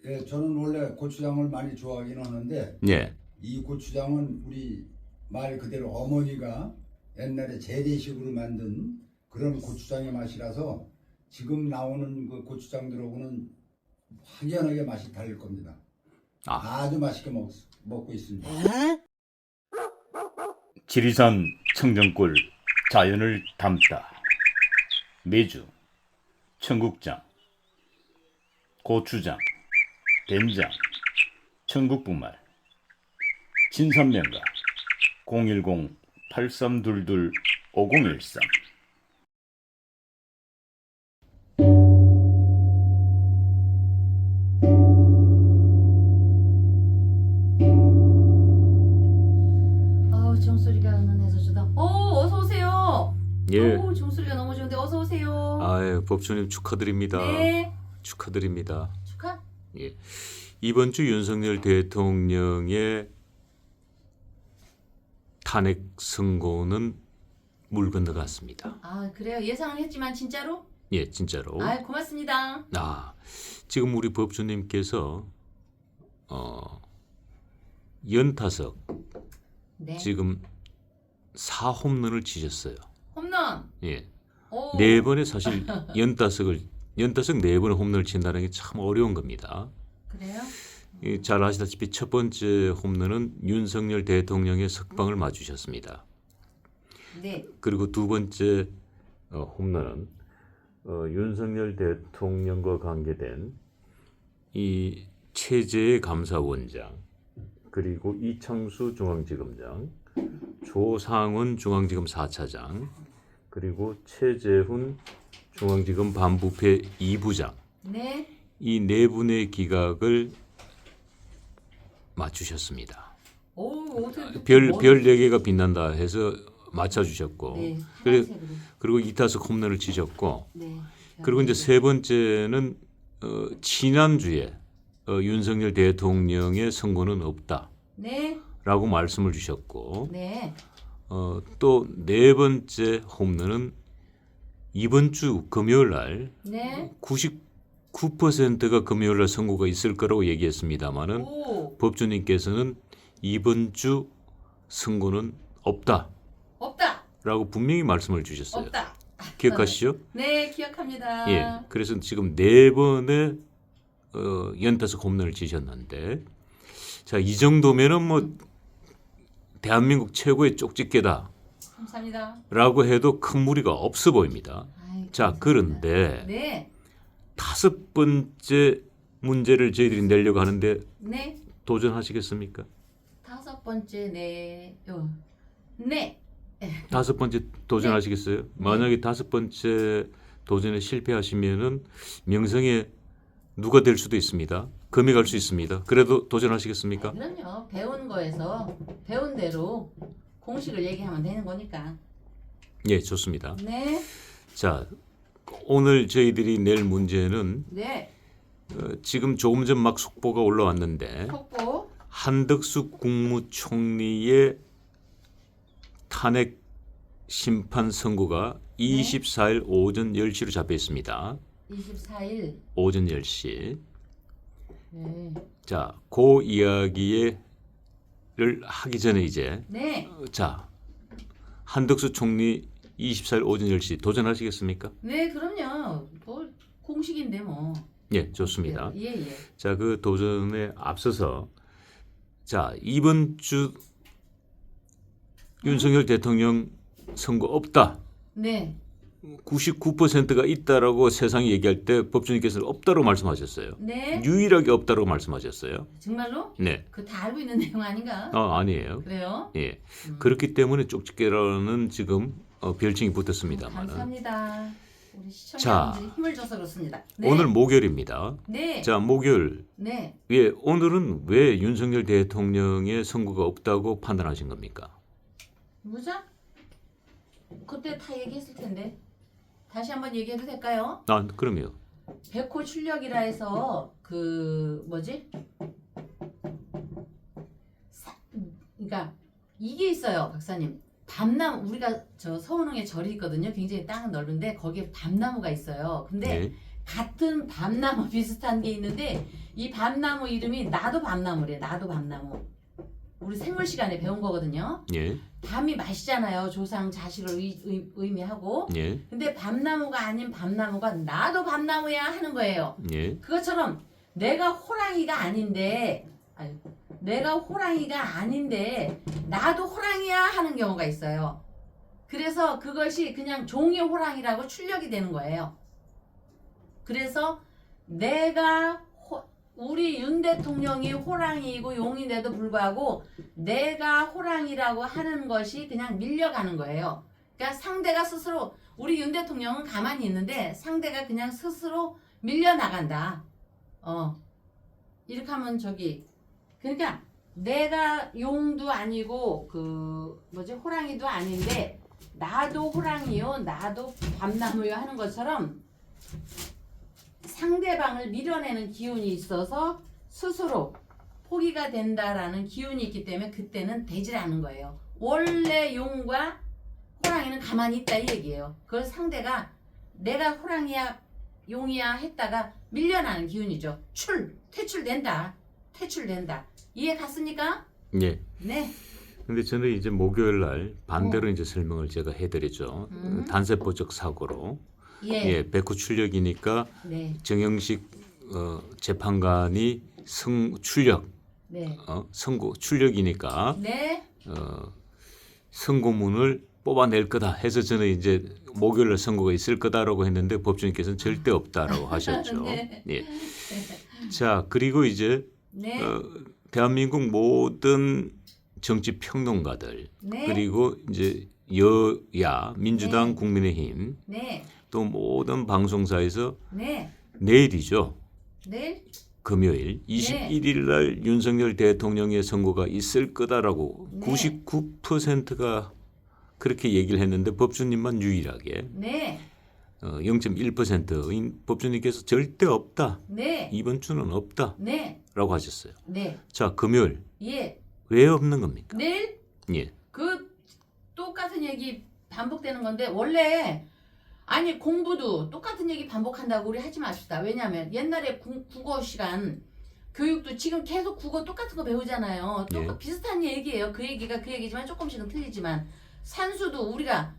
예, 저는 원래 고추장을 많이 좋아하긴 하는데 예. 이 고추장은 우리 말 그대로 어머니가 옛날에 재래식으로 만든 그런 고추장의 맛이라서 지금 나오는 그 고추장들하고는 확연하게 맛이 다를 겁니다. 아, 아주 맛있게 먹고 있습니다. 지리산 청정골 자연을 담다. 메주, 청국장, 고추장, 된장, 청국부말, 진산면가 010-8322-5013. 종소리가 은은해서 주다. 어서 오세요. 예. 종소리가 너무 좋은데 어서 오세요. 아유, 법조님 축하드립니다. 네. 축하드립니다. 축하. 예. 이번 주 윤석열 대통령의 탄핵 선고는 물 건너갔습니다. 아, 그래요. 예상은 했지만 진짜로? 예, 진짜로. 아, 고맙습니다. 지금 우리 법조님께서 연타석 네. 지금 4홈런을 치셨어요. 홈런. 예. 오. 네 번에 사실 연타석 4번의 홈런을 친다는 게 참 어려운 겁니다. 그래요? 잘 아시다시피 첫 번째 홈런은 윤석열 대통령의 석방을 맞으셨습니다. 네. 그리고 두 번째 홈런은 윤석열 대통령과 관계된 이 최재해 감사원장, 그리고 이창수 중앙지검장, 조상훈 중앙지검 4차장, 그리고 최재훈 중앙지검 반부패 2부장, 네. 이 네 분의 기각을 맞추셨습니다. 오, 어떻게 별 4개가 빛난다 해서 맞춰주셨고, 네. 그리고, 파란색으로. 그리고 이타석 홈런을 치셨고, 네. 그리고 이제 세 번째는 지난주에 윤석열 대통령의 선고는 없다라고 네. 말씀을 주셨고, 네. 또 네 번째 홈런은 이번 주 금요일 날 네. 99%가 금요일 날 선고가 있을 거라고 얘기했습니다마는 오. 법조님께서는 이번 주 선고는 없다라고 없다. 분명히 말씀을 주셨어요. 없다. 기억하시죠? 네, 기억합니다. 예. 그래서 지금 네 번의 연타석 홈런을 치셨는데, 자, 이 정도면은 뭐 대한민국 최고의 쪽집게다라고 감사합니다. 해도 큰 무리가 없어 보입니다. 아이, 자, 감사합니다. 그런데 네. 5번째 문제를 저희들이 내려고 하는데 네. 도전하시겠습니까? 5번째 네. 네. 5번째 도전하시겠어요? 만약에 5번째 도전에 실패하시면은 명성에 누가 될 수도 있습니다. 금이 갈 수 있습니다. 그래도 도전하시겠습니까? 그럼요. 배운 거에서 배운 대로 공식을 얘기하면 되는 거니까. 예, 좋습니다. 네. 자, 오늘 저희들이 낼 문제는 네. 지금 조금 전 막 속보가 올라왔는데, 속보. 한덕수 국무총리의 탄핵 심판 선고가 24일 오전 10시로 잡혀 있습니다. 24일. 오전 10시. 네. 자, 그 이야기를 하기 전에 이제 네. 자, 한덕수 총리 24일 오전 10시 도전하시겠습니까? 네, 그럼요. 뭐 공식인데 뭐. 예, 좋습니다. 예, 예. 자, 그 도전에 앞서서 자, 이번 주 윤석열 대통령 선거 없다. 네. 99%가 있다라고 세상이 얘기할 때 법조님께서는 없다고 말씀하셨어요. 네. 유일하게 없다고 말씀하셨어요. 정말로? 네. 그 다 알고 있는 내용 아닌가? 아니에요. 그래요? 예. 그렇기 때문에 쪽집게라는 지금 별칭이 붙었습니다만. 감사합니다. 우리 자, 시청자분들이 힘을 줘서 그렇습니다. 네. 오늘 목요일입니다. 네. 자, 목요일. 네. 예, 오늘은 왜 윤석열 대통령의 선거가 없다고 판단하신 겁니까? 뭐죠? 그때 다 얘기했을 텐데 다시 한번 얘기해도 될까요? 그럼요. 백호 출력이라 해서 그 뭐지? 그러니까 이게 있어요, 박사님. 밤나무, 우리가 저 서운흥에 절이 있거든요. 굉장히 땅은 넓은데 거기에 밤나무가 있어요. 근데 네. 같은 밤나무 비슷한 게 있는데 이 밤나무 이름이 나도 밤나무래. 나도 밤나무. 우리 생물 시간에 배운 거거든요. 예. 밤이 맛있잖아요. 조상 자식을 의미하고. 예. 근데 밤나무가 아닌 밤나무가 나도 밤나무야 하는 거예요. 예. 그것처럼 내가 호랑이가 아닌데 나도 호랑이야 하는 경우가 있어요. 그래서 그것이 그냥 종이 호랑이라고 출력이 되는 거예요. 그래서 우리 윤 대통령이 호랑이이고 용인데도 불구하고 내가 호랑이라고 하는 것이 그냥 밀려가는 거예요. 그러니까 상대가 스스로 우리 윤 대통령은 가만히 있는데 상대가 그냥 스스로 밀려나간다. 이렇게 하면 그러니까 내가 용도 아니고 호랑이도 아닌데 나도 호랑이요 나도 밤나무요 하는 것처럼 상대방을 밀어내는 기운이 있어서 스스로 포기가 된다라는 기운이 있기 때문에 그때는 되질 않은 거예요. 원래 용과 호랑이는 가만히 있다 이 얘기예요. 그걸 상대가 내가 호랑이야 용이야 했다가 밀려나는 기운이죠. 퇴출된다. 이해 갔습니까? 예. 네. 근데 저는 이제 목요일 날 반대로 이제 설명을 제가 해드렸죠. 단세포적 사고로. 예. 백후 출력이니까 네. 정영식 재판관이 출력. 네. 선고 출력이니까 네. 선고문을 뽑아낼 거다 해서 저는 이제 목요일 날 선고가 있을 거다라고 했는데 법조인께서는 절대 없다라고 하셨죠. 네. 예. 자, 그리고 이제 네. 대한민국 모든 정치 평론가들 네. 그리고 이제 여야 민주당 네. 국민의힘 네. 또 모든 방송사에서 네. 내일이죠. 내일 금요일 21일 날 윤석열 대통령의 선고가 있을 거다라고 네. 99%가 그렇게 얘기를 했는데 법주님만 유일하게 네. 0.1%인 법주님께서 절대 없다. 네. 이번 주는 없다라고 네. 하셨어요. 네. 자, 금요일 예. 왜 없는 겁니까? 내일 예. 똑같은 얘기 반복되는 건데 원래 아니 공부도 똑같은 얘기 반복한다고 우리 하지 맙시다. 왜냐하면 옛날에 국어 시간 교육도 지금 계속 국어 똑같은 거 배우잖아요. 예. 비슷한 얘기예요. 그 얘기가 그 얘기지만 조금씩은 틀리지만 산수도 우리가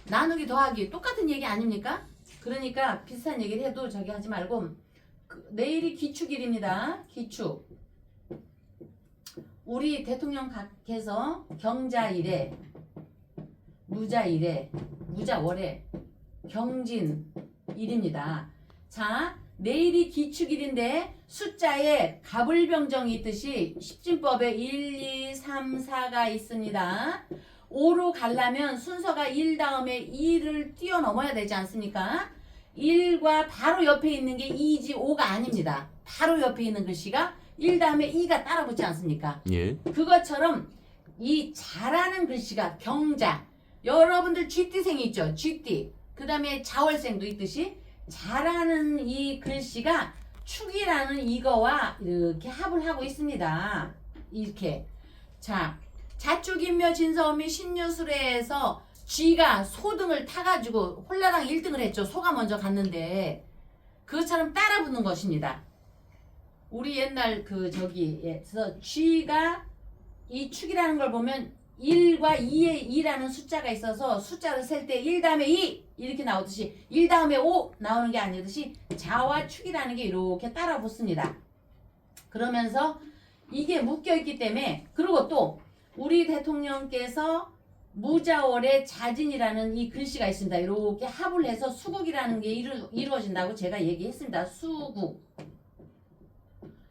나누기 더하기 똑같은 얘기 아닙니까? 그러니까 비슷한 얘기를 해도 저기 하지 말고 내일이 기축일입니다. 기축. 우리 대통령께서 경자일에 무자일에 무자월에 경진일입니다. 자, 내일이 기축일인데 숫자에 갑을병정이 있듯이 십진법에 1, 2, 3, 4가 있습니다. 5로 가려면 순서가 1 다음에 2를 뛰어넘어야 되지 않습니까? 1과 바로 옆에 있는 게 2지 5가 아닙니다. 바로 옆에 있는 글씨가 1 다음에 2가 따라 붙지 않습니까? 예. 그것처럼 이 잘하는 글씨가 경자. 여러분들 쥐띠생이 있죠? 쥐띠. 그 다음에 자월생도 있듯이 잘하는 이 글씨가 축이라는 이거와 이렇게 합을 하고 있습니다. 이렇게. 자, 자축인묘 진서음이 신유술회에서 쥐가 소등을 타가지고 홀라당 1등을 했죠. 소가 먼저 갔는데 그것처럼 따라 붙는 것입니다. 우리 옛날 저기에서 쥐가 이 축이라는 걸 보면 1과 2에 2라는 숫자가 있어서 숫자를 셀 때 1 다음에 2 이렇게 나오듯이 1 다음에 5 나오는 게 아니듯이 자와 축이라는 게 이렇게 따라 붙습니다. 그러면서 이게 묶여있기 때문에 그리고 또 우리 대통령께서 무자월의 자진이라는 이 글씨가 있습니다. 이렇게 합을 해서 수국이라는 게 이루어진다고 제가 얘기했습니다.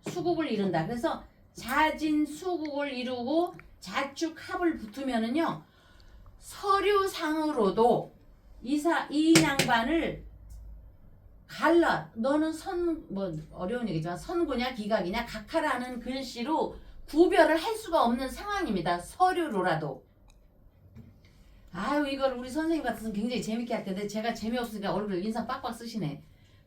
수국을 이룬다. 그래서 자진 수국을 이루고 자축 합을 붙으면은요 서류상으로도 이 양반을 갈라 너는 어려운 얘기지만 선구냐 기각이냐 각하라는 글씨로 구별을 할 수가 없는 상황입니다. 서류로라도. 아유 이걸 우리 선생님 같아서는 굉장히 재밌게 할 텐데 제가 재미없으니까 얼굴 인상 빡빡 쓰시네.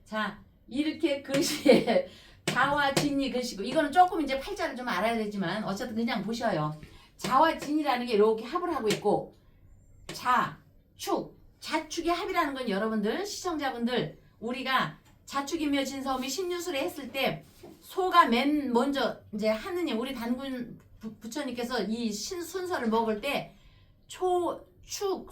자 이렇게 글씨에 자와 진이 글씨고 이거는 조금 이제 팔자를 좀 알아야 되지만 어쨌든 그냥 보셔요. 자와 진이라는 게 이렇게 합을 하고 있고 자, 축, 자축의 합이라는 건 여러분들 시청자분들 우리가 자축이며 진사오미 신유술에 했을 때 소가 맨 먼저 이제 하느님 우리 단군 부처님께서 이 순서를 먹을 때 축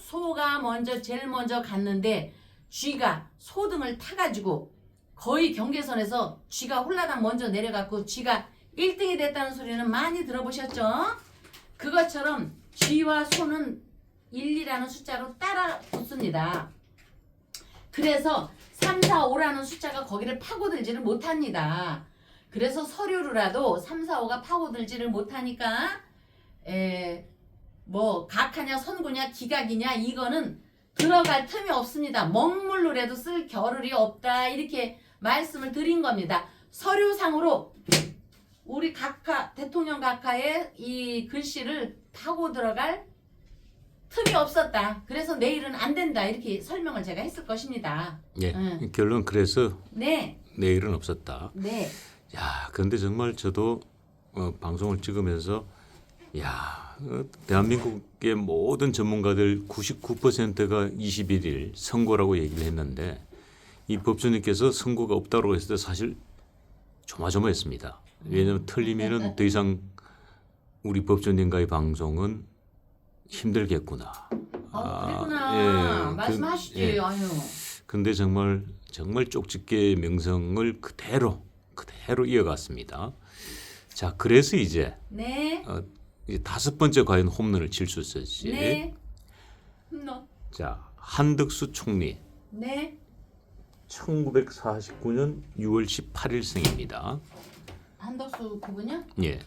소가 먼저 제일 먼저 갔는데 쥐가 소등을 타가지고 거의 경계선에서 쥐가 홀라당 먼저 내려갔고 쥐가 1등이 됐다는 소리는 많이 들어보셨죠? 그것처럼 쥐와 소는 1이라는 숫자로 따라 붙습니다. 그래서 3, 4, 5라는 숫자가 거기를 파고들지를 못합니다. 그래서 서류로라도 3, 4, 5가 파고들지를 못하니까 뭐 각하냐 선구냐 기각이냐 이거는 들어갈 틈이 없습니다. 먹물로라도 쓸 겨를이 없다 이렇게 말씀을 드린 겁니다. 서류상으로 우리 각하 대통령 각하의 이 글씨를 파고 들어갈 틈이 없었다. 그래서 내일은 안 된다 이렇게 설명을 제가 했을 것입니다. 예, 결론 그래서 네. 내일은 없었다. 네. 야, 그런데 정말 저도 방송을 찍으면서 대한민국의 모든 전문가들 99%가 21일 선고라고 얘기를 했는데 이 법조님께서 선고가 없다고 했을 때 사실 조마조마했습니다. 왜냐하면 틀리면은 더 이상 우리 법조님과의 방송은 힘들겠구나. 그랬구나. 말씀하시지. 아유. 근데 정말 쪽집게 명성을 그대로 이어갔습니다. 자, 그래서 이제 네. 이제 5번째 과연 홈런을 칠 수 있을지. 네. 홈런. 자, 한덕수 총리. 네. 1949년 6월 18일 생입니다. 한덕수 그분요? 예.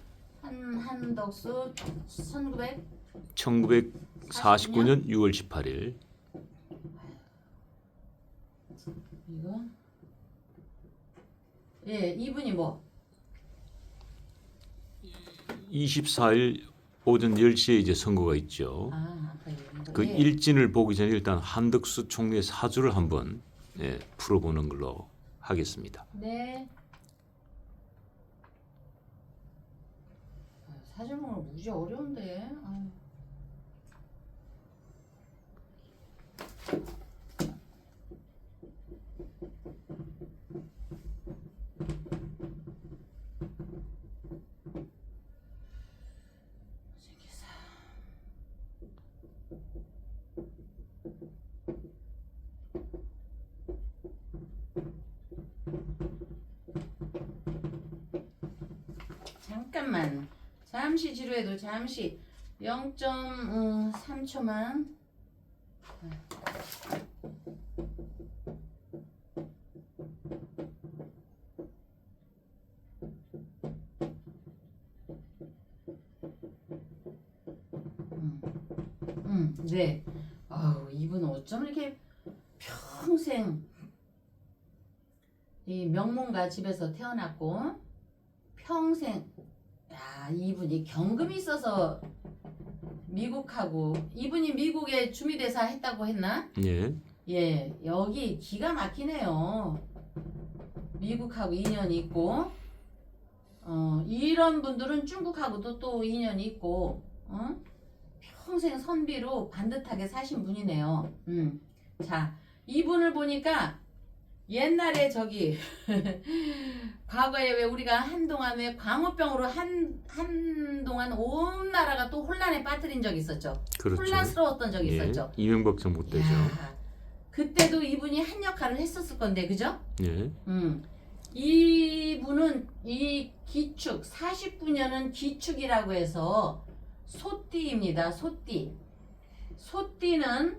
한덕수 1949년 6월 18일. 이거? 예, 이분이 뭐? 24일 오전 10시에 이제 선거가 있죠. 아까 얘기한 거. 그 예. 일진을 보기 전에 일단 한덕수 총리의 사주를 한번 풀어보는 걸로 하겠습니다. 네. 사주문을 무지 어려운데. 아유. 잠깐만. 잠시 지루해도 잠시 0.3초만. 네. 아우, 이분은 어쩜 이렇게 평생 이 명문가 집에서 태어났고 평생 이분이 경금이 있어서 미국하고 이분이 미국에 주미대사 했다고 했나? 예. 예, 여기 기가 막히네요. 미국하고 인연이 있고 이런 분들은 중국하고도 또 인연이 있고 평생 선비로 반듯하게 사신 분이네요. 자, 이분을 보니까 옛날에 저기 과거에 왜 우리가 한동안 왜 광우병으로 한동안 온 나라가 또 혼란에 빠뜨린 적이 있었죠. 그렇죠. 혼란스러웠던 적이 있었죠. 이명박 정부 때죠. 그때도 이분이 한 역할을 했었을 건데, 그죠? 예. 이분은 이 기축 49년은 기축이라고 해서 소띠입니다. 소띠. 소띠는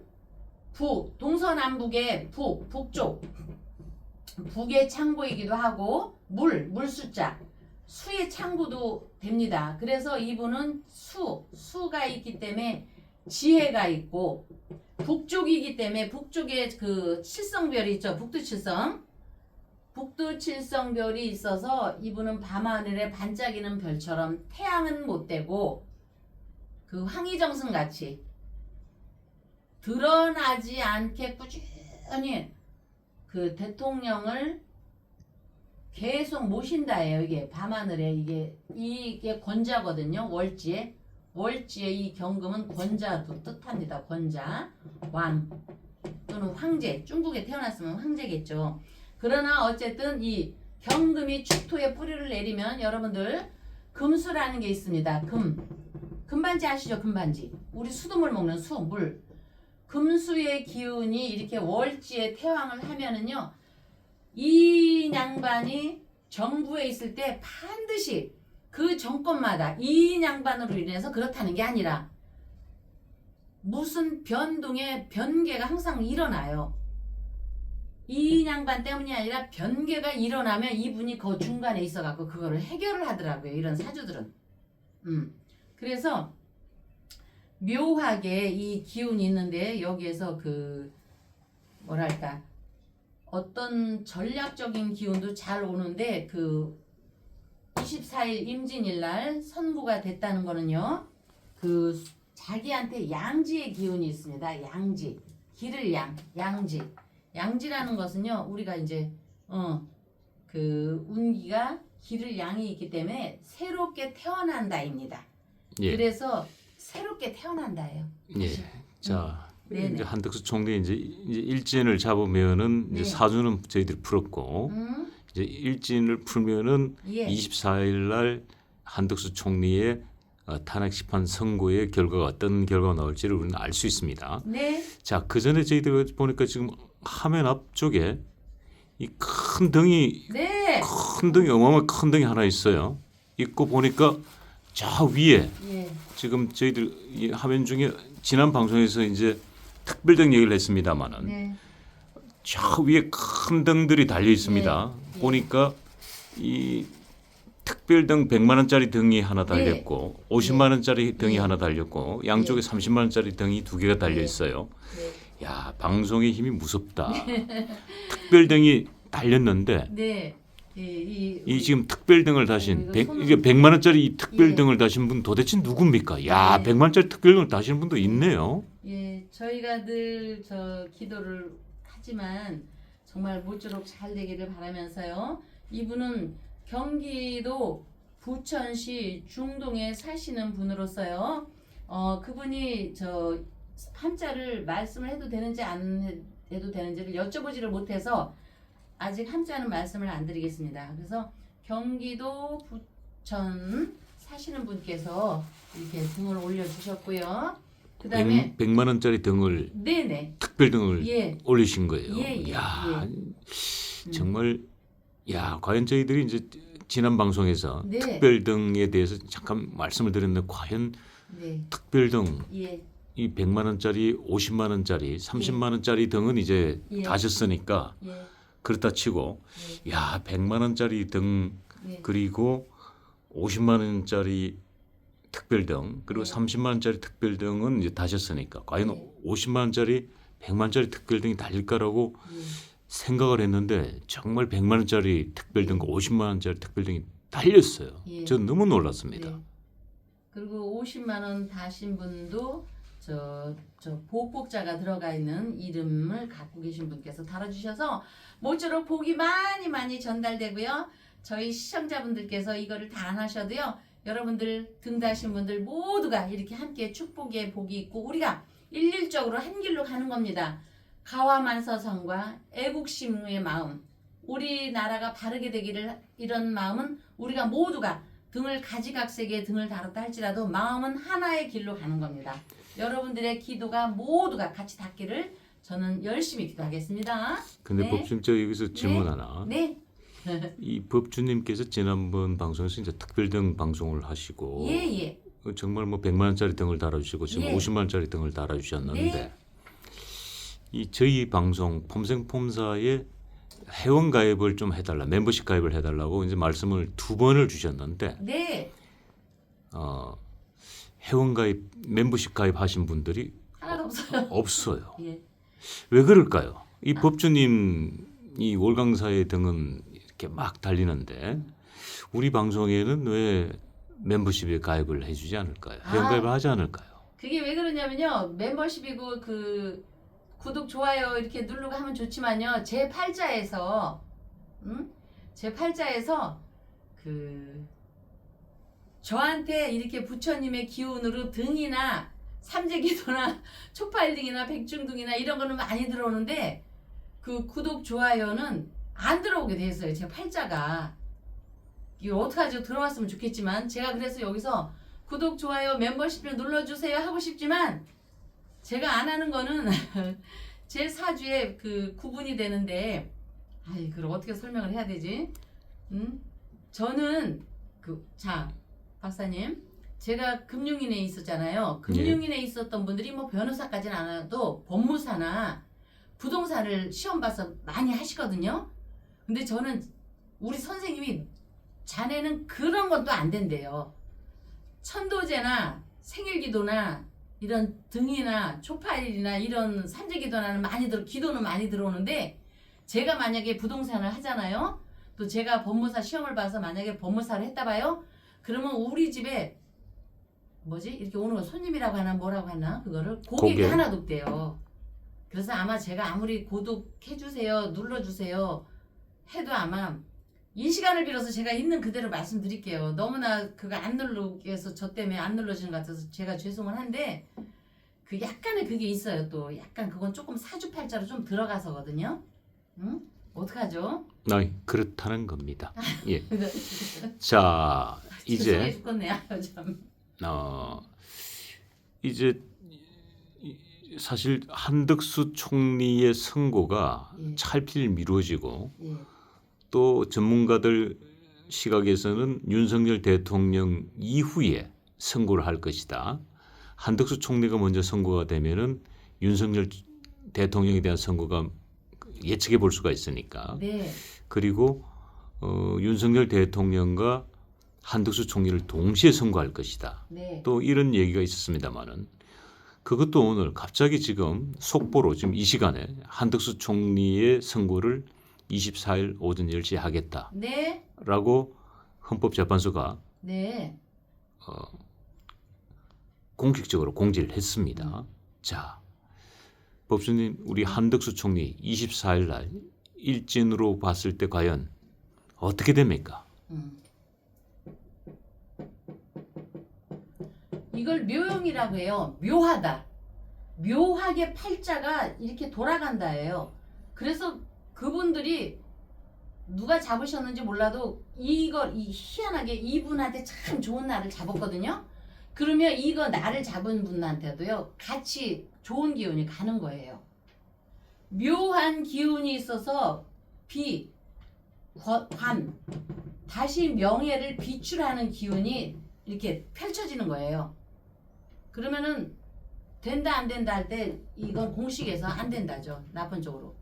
동서남북의 북쪽. 북의 창고이기도 하고 물 숫자 수의 창고도 됩니다. 그래서 이분은 수가 있기 때문에 지혜가 있고 북쪽이기 때문에 북쪽에 그 칠성별이 있죠. 북두칠성별이 있어서 이분은 밤하늘에 반짝이는 별처럼 태양은 못 되고 그 황희정승 같이 드러나지 않게 꾸준히 그 대통령을 계속 모신다예요. 이게 밤하늘에 이게 권자거든요. 월지에 이 경금은 권자도 뜻합니다. 권자, 왕 또는 황제. 중국에 태어났으면 황제겠죠. 그러나 어쨌든 이 경금이 축토에 뿌리를 내리면 여러분들 금수라는 게 있습니다. 금반지 아시죠? 금반지. 우리 수돗물 먹는 수, 물. 금수의 기운이 이렇게 월지에 태왕을 하면은요. 이 양반이 정부에 있을 때 반드시 그 정권마다 이 양반으로 인해서 그렇다는 게 아니라 무슨 변동의 변개가 항상 일어나요. 이 양반 때문이 아니라 변개가 일어나면 이분이 그 중간에 있어갖고 그거를 해결을 하더라고요. 이런 사주들은. 그래서 묘하게 이 기운이 있는데 여기에서 그 뭐랄까 어떤 전략적인 기운도 잘 오는데 그 24일 임진일 날 선구가 됐다는 거는요. 그 자기한테 양지의 기운이 있습니다. 양지. 기를 양지. 양지라는 것은요. 우리가 이제 그 운기가 기를 양이 있기 때문에 새롭게 태어난다입니다. 예. 그래서 새롭게 태어난다예요. 예. 자, 네네. 이제 한덕수 총리 이제 일진을 잡으면은 이제 네. 사주는 저희들이 풀었고 이제 일진을 풀면은 예. 24일 날 한덕수 총리의 탄핵 심판 선고의 결과가 어떤 결과가 나올지를 우리는 알 수 있습니다. 네. 자, 그 전에 저희들 보니까 지금 화면 앞쪽에 이 큰 등이 네. 어마어마한 큰 등이 하나 있어요. 있고 보니까 저 위에 예. 지금 저희들 이 화면 중에 지난 방송에서 이제 특별등 얘기를 했습니다만은 네. 저 위에 큰 등들이 달려 있습니다. 예. 보니까 이 특별등 100만 원짜리 등이 하나 달렸고 50만 원짜리 등이 예. 하나 달렸고 양쪽에 30만 원짜리 등이 두 개가 달려 있어요. 네. 야, 방송의 힘이 무섭다. 특별등이 달렸는데 네. 이 지금 특별등을 다신 이거 손으로- 이게 100만 원짜리 이 특별등을 예. 다신 분 도대체 누굽니까? 야, 예. 100만 원짜리 특별등을 다시는 분도 있네요. 예, 저희가 늘 저 기도를 하지만 정말 모쪼록 잘 되기를 바라면서요. 이분은 경기도 부천시 중동에 사시는 분으로서요. 그분이 저 한자를 말씀을 해도 되는지 안 해도 되는지를 여쭤보지를 못해서 아직 한자는 말씀을 안 드리겠습니다. 그래서 경기도 부천 사시는 분께서 이렇게 등을 올려주셨고요. 그 다음에 100만 원짜리 등을 네네 특별등을 예 올리신 거예요. 예, 야, 정말 야, 과연 저희들이 이제 지난 방송에서 네. 특별등에 대해서 잠깐 말씀을 드렸는데 과연 네. 특별등 예. 이 100만 원짜리, 50만 원짜리, 30만 원짜리 등은 이제 예. 다셨으니까 예. 그렇다 치고 야, 100만 원짜리 등 예. 그리고 50만 원짜리 특별등 그리고 네. 30만 원짜리 특별등은 이제 다셨으니까 과연 네. 50만 원짜리 100만 원짜리 특별등이 달릴까라고 예. 생각을 했는데 정말 100만 원짜리 특별등과 50만 원짜리 특별등이 달렸어요. 예. 전 너무 놀랐습니다. 네. 그리고 50만 원 다신 분도 저 보복자가 들어가 있는 이름을 갖고 계신 분께서 달아주셔서 모쪼록 복이 많이 전달되고요. 저희 시청자분들께서 이거를 다 안 하셔도요. 여러분들 등 다신 분들 모두가 이렇게 함께 축복의 복이 있고 우리가 일률적으로 한 길로 가는 겁니다. 가와만서성과 애국심의 마음, 우리나라가 바르게 되기를 이런 마음은 우리가 모두가 등을 가지각색의 등을 다뤘다 할지라도 마음은 하나의 길로 가는 겁니다. 여러분들의 기도가 모두가 같이 닿기를 저는 열심히 기도하겠습니다. 근데 네. 법주님 저 여기서 질문 하나. 네. 이 법주님께서 지난번 방송에서 이제 특별등 방송을 하시고 예. 정말 뭐 100만 원짜리 등을 달아주시고 지금 예. 50만 원짜리 등을 달아주셨는데 네. 이 저희 방송 폼생폼사에 회원 가입을 좀 해달라, 멤버십 가입을 해달라고 이제 말씀을 2번을 주셨는데 네. 회원 가입, 멤버십 가입하신 분들이 하나도 없어요. 없어요. 예. 왜 그럴까요? 이 법주님 이 월강사의 등은 이렇게 막 달리는데 우리 방송에는 왜 멤버십에 가입을 해주지 않을까요? 회원 아. 가입을 하지 않을까요? 그게 왜 그러냐면요. 멤버십이고 그 구독 좋아요 이렇게 누르고 하면 좋지만요. 제 팔자에서 제 팔자에서 그 저한테 이렇게 부처님의 기운으로 등이나 삼재기도나 촉발등이나 백중등이나 이런 거는 많이 들어오는데 그 구독 좋아요는 안 들어오게 돼 있어요. 제 팔자가. 이거 어떡하죠? 들어왔으면 좋겠지만 제가 그래서 여기서 구독, 좋아요, 멤버십을 눌러주세요 하고 싶지만 제가 안 하는 거는 제 사주에 그 구분이 되는데 아이 그걸 어떻게 설명을 해야 되지? 저는 자 박사님 제가 금융인에 있었잖아요. 금융인에 있었던 분들이 뭐 변호사까지는 안 해도 법무사나 부동산을 시험 봐서 많이 하시거든요. 근데 저는 우리 선생님이 자네는 그런 건 또 안 된대요. 천도제나 생일기도나 이런 등이나 초파일이나 이런 산재기도나는 기도는 많이 들어오는데 제가 만약에 부동산을 하잖아요. 또 제가 법무사 시험을 봐서 만약에 법무사를 했다 봐요. 그러면 우리 집에 뭐지? 이렇게 오는 거 손님이라고 하나 뭐라고 하나 그거를 고객이 고객. 하나도 없대요. 그래서 아마 제가 아무리 구독해주세요 눌러주세요 해도 아마 이 시간을 빌어서 제가 있는 그대로 말씀드릴게요. 너무나 그거 안 누르게 해서 저 때문에 안 눌러지는 것 같아서 제가 죄송은 한데 그 약간의 그게 있어요. 또 약간 그건 조금 사주팔자로 좀 들어가서거든요. 응? 어떡하죠? 그렇다는 겁니다. 예. 자, 죄송해 이제 죽겠네. 아유, 참. 이제 사실 한덕수 총리의 선고가 예. 차필 미뤄지고 예. 또 전문가들 시각에서는 윤석열 대통령 이후에 선고를 할 것이다. 한덕수 총리가 먼저 선고가 되면은 윤석열 대통령에 대한 선고가 예측해 볼 수가 있으니까. 네. 그리고 윤석열 대통령과 한덕수 총리를 동시에 선고할 것이다. 네. 또 이런 얘기가 있었습니다만은 그것도 오늘 갑자기 지금 속보로 지금 이 시간에 한덕수 총리의 선고를 24일 오전 10시에 하겠다라고 네. 헌법재판소가 네. 공식적으로 공지를 했습니다. 자, 법수님 우리 한덕수 총리 24일 날 일진으로 봤을 때 과연 어떻게 됩니까? 이걸 묘용이라고 해요. 묘하다. 묘하게 팔자가 이렇게 돌아간다예요. 그래서 그분들이 누가 잡으셨는지 몰라도 희한하게 이분한테 참 좋은 날을 잡았거든요. 그러면 이거 나를 잡은 분한테도요 같이 좋은 기운이 가는 거예요. 묘한 기운이 있어서 관 다시 명예를 비출하는 기운이 이렇게 펼쳐지는 거예요. 그러면은 된다 안 된다 할 때 이건 공식에서 안 된다죠. 나쁜 쪽으로.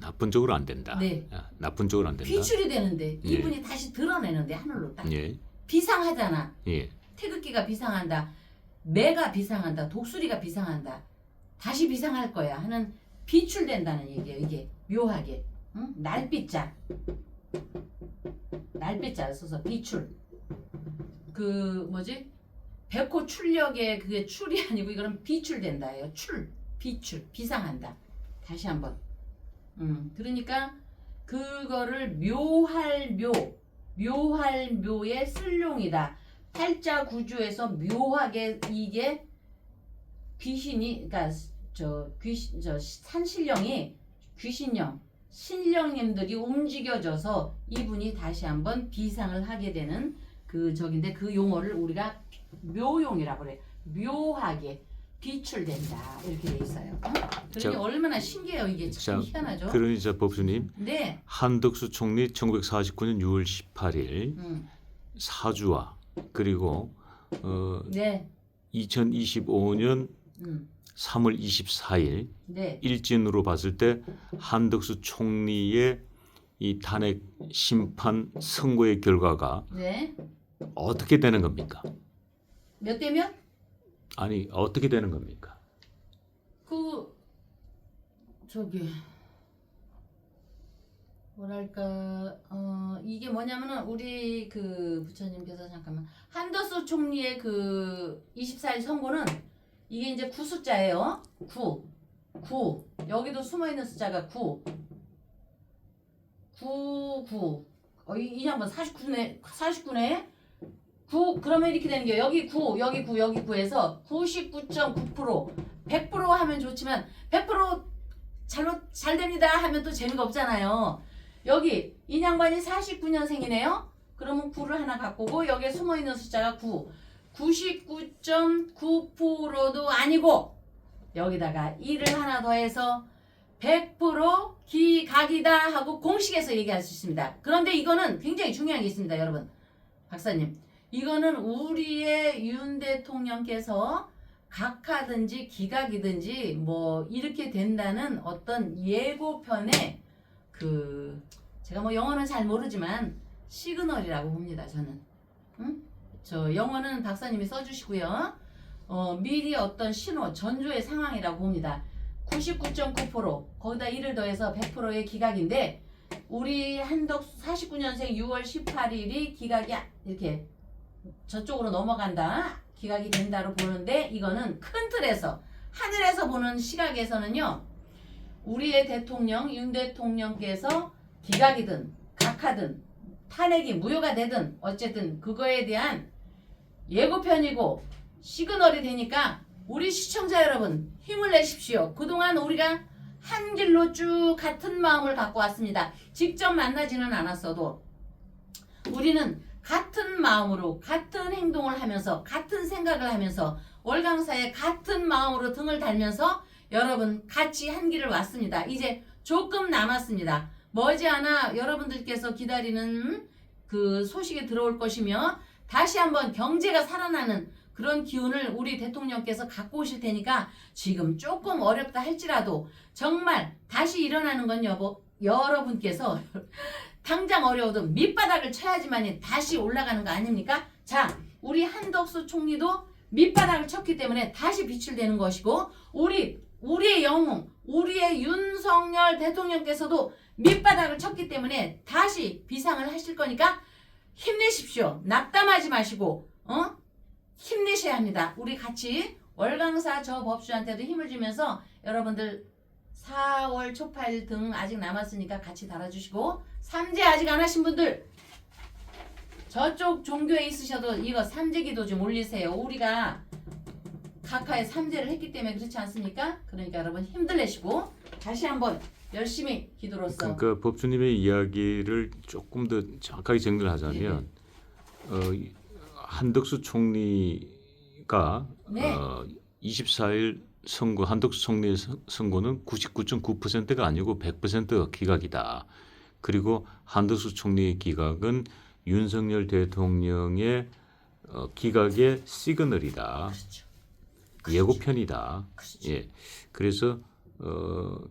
나쁜 쪽으로 안 된다. 네. 나쁜 쪽으로 안 된다. 비출이 되는데 예. 이분이 다시 드러내는데 하늘로 딱. 예. 비상하잖아. 예. 태극기가 비상한다. 매가 비상한다. 독수리가 비상한다. 다시 비상할 거야 하는 비출된다는 얘기예요. 이게 묘하게. 응? 날빛자. 날빛자를 써서 비출. 그 뭐지? 백호 출력의 그게 출이 아니고 이거는 비출된다예요. 비출, 비상한다. 다시 한번. 그러니까 그거를 묘할 묘의 쓸룡이다. 팔자 구조에서 묘하게 이게 귀신이, 그러니까 산신령이 귀신령, 신령님들이 움직여져서 이분이 다시 한번 비상을 하게 되는 그 적인데 그 용어를 우리가 묘용이라고 그래. 묘하게 비출된다 이렇게 돼 있어요. 그러니 자, 얼마나 신기해요. 이게 참 자, 희한하죠. 그러니 자 법수님 네. 한덕수 총리 1949년 6월 18일 사주와 그리고 네. 2025년 음. 3월 24일 네. 일진으로 봤을 때 한덕수 총리의 이 탄핵 심판 선고의 결과가 네. 어떻게 되는 겁니까? 몇 대면? 아니 어떻게 되는 겁니까? 뭐랄까 이게 뭐냐면은 우리 그 부처님께서 잠깐만 한덕수 총리의 그 24일 선고는 이게 이제 9숫자예요. 9 여기도 숨어있는 숫자가 9 이 양반 49네 9 그러면 이렇게 되는 게 여기 9에서 99.9% 100% 하면 좋지만 100% 잘 됩니다 하면 또 재미가 없잖아요. 여기 인양반이 49년생이네요. 그러면 9를 하나 갖고 오고 여기에 숨어있는 숫자가 9. 99.9%도 아니고 여기다가 1을 하나 더해서 100% 기각이다 하고 공식에서 얘기할 수 있습니다. 그런데 이거는 굉장히 중요한 게 있습니다. 여러분. 박사님. 이거는 우리의 윤 대통령께서 각하든지 기각이든지 뭐 이렇게 된다는 어떤 예고편의 제가 뭐 영어는 잘 모르지만 시그널이라고 봅니다. 저는. 응? 저 영어는 박사님이 써주시고요. 미리 어떤 신호, 전조의 상황이라고 봅니다. 99.9% 거기다 1을 더해서 100%의 기각인데 우리 한덕수 49년생 6월 18일이 기각이 이렇게 저쪽으로 넘어간다. 기각이 된다로 보는데 이거는 큰 틀에서 하늘에서 보는 시각에서는요. 우리의 대통령 윤 대통령께서 기각이든 각하든 탄핵이 무효가 되든 어쨌든 그거에 대한 예고편이고 시그널이 되니까 우리 시청자 여러분 힘을 내십시오. 그동안 우리가 한 길로 쭉 같은 마음을 갖고 왔습니다. 직접 만나지는 않았어도 우리는 같은 마음으로 같은 행동을 하면서 같은 생각을 하면서 월강사에 같은 마음으로 등을 달면서 여러분 같이 한 길을 왔습니다. 이제 조금 남았습니다. 머지않아 여러분들께서 기다리는 그 소식이 들어올 것이며 다시 한번 경제가 살아나는 그런 기운을 우리 대통령께서 갖고 오실 테니까 지금 조금 어렵다 할지라도 정말 다시 일어나는 건 여러분께서 당장 어려워도 밑바닥을 쳐야지만 다시 올라가는 거 아닙니까? 자, 우리 한덕수 총리도 밑바닥을 쳤기 때문에 다시 빛을 내는 것이고 우리의 영웅, 우리의 윤석열 대통령께서도 밑바닥을 쳤기 때문에 다시 비상을 하실 거니까 힘내십시오. 낙담하지 마시고 힘내셔야 합니다. 우리 같이 월강사 저 법주한테도 힘을 주면서 여러분들 4월 초파일 등 아직 남았으니까 같이 달아주시고 삼재 아직 안 하신 분들 저쪽 종교에 있으셔도 이거 삼재기도 좀 올리세요. 우리가 각하의 삼재를 했기 때문에 그렇지 않습니까? 그러니까 여러분 힘들 내시고 다시 한번 열심히 기도로서 그러니까 법주님의 이야기를 조금 더 정확하게 정리를 하자면 한덕수 총리가 네. 24일 선거 한덕수 총리의 선거는 99.9%가 아니고 100%가 기각이다. 그리고 한덕수 총리의 기각은 윤석열 대통령의 기각의 시그널이다. 그렇죠. 예고편이다. 그렇죠. 예. 그래서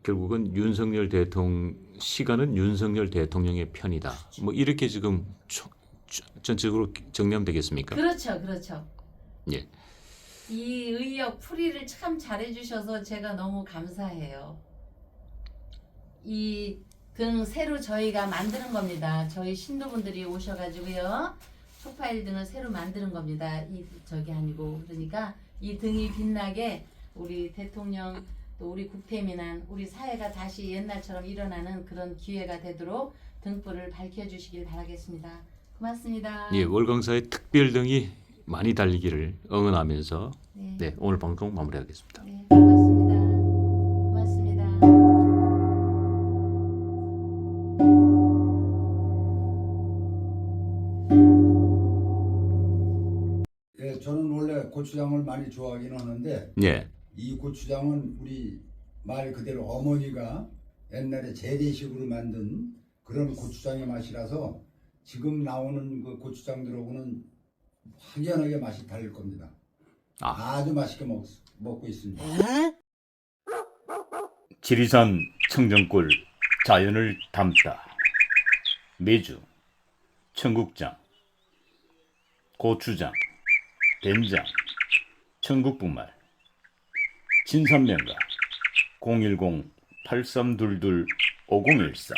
결국은 윤석열 대통령 시간은 윤석열 대통령의 편이다. 뭐 이렇게 지금 전체적으로 정리하면 되겠습니까? 그렇죠. 그렇죠. 예. 이 의역 풀이를 참 잘해주셔서 제가 너무 감사해요. 이 등 새로 저희가 만드는 겁니다. 저희 신도분들이 오셔가지고요. 초파일 등을 새로 만드는 겁니다. 저기 아니고 그러니까 이 등이 빛나게 우리 대통령 또 우리 국태민안 우리 사회가 다시 옛날처럼 일어나는 그런 기회가 되도록 등불을 밝혀주시길 바라겠습니다. 고맙습니다. 예, 월강사의 특별등이 많이 달리기를 응원하면서 네, 오늘 방송 마무리하겠습니다. 네, 고맙습니다. 고맙습니다. 예, 저는 원래 고추장을 많이 좋아하긴 하는데 예, 이 고추장은 우리 말 그대로 어머니가 옛날에 재래식으로 만든 그런 고추장의 맛이라서 지금 나오는 그 고추장들하고는 확연하게 맛이 다를 겁니다. 아주 맛있게 먹고 있습니다. 지리산 청정골 자연을 담다 메주, 청국장, 고추장, 된장, 청국분말, 진산면가 010-8322-5013